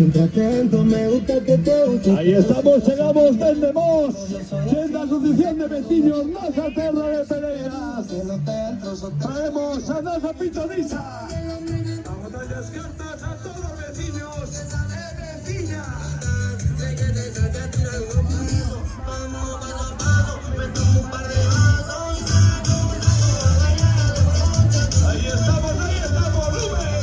Siempre atento, me gusta que te guste. Ahí estamos, llegamos desde Mos. Siendo asociación de vecinos más aterra de Pereiras. Traemos a Nasa Pitoniza. Vamos a las cartas a todos los vecinos. Vecina. Ahí estamos, Rubén.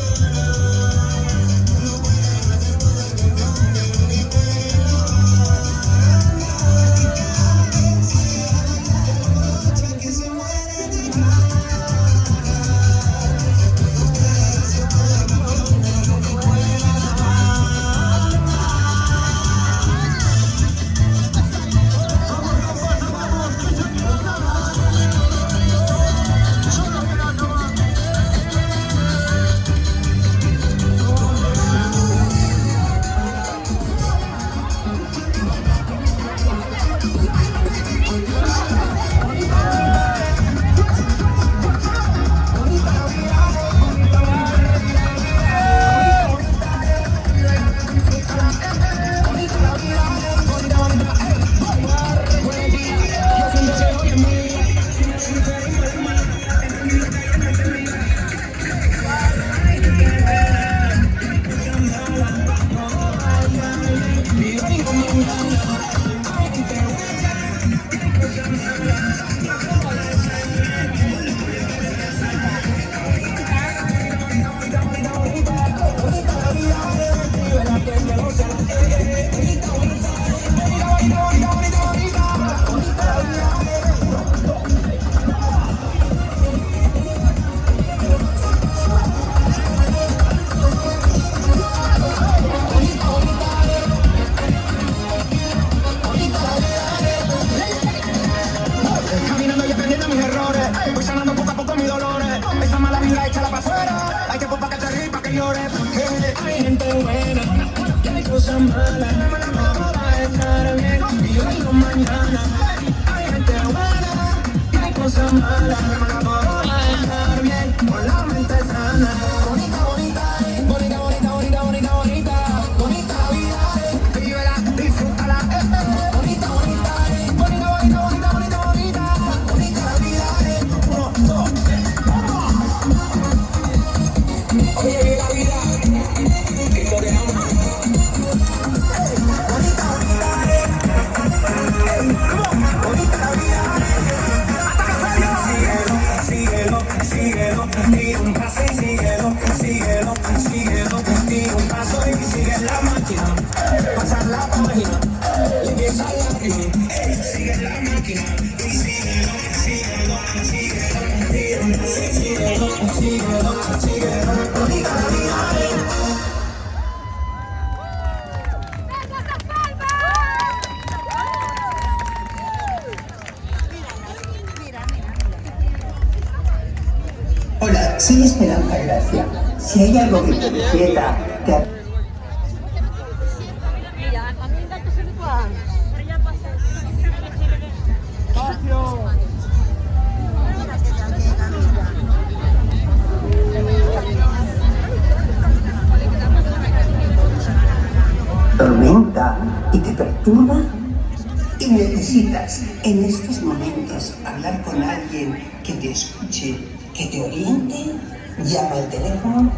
Hola, soy Esperanza Gracia. Si hay algo que te inquieta, Mira, a mí el gato se me va. Pero ya pasa. tormenta y te perturba y necesitas en estos momentos hablar con alguien que te escuche, que te oriente, llama al teléfono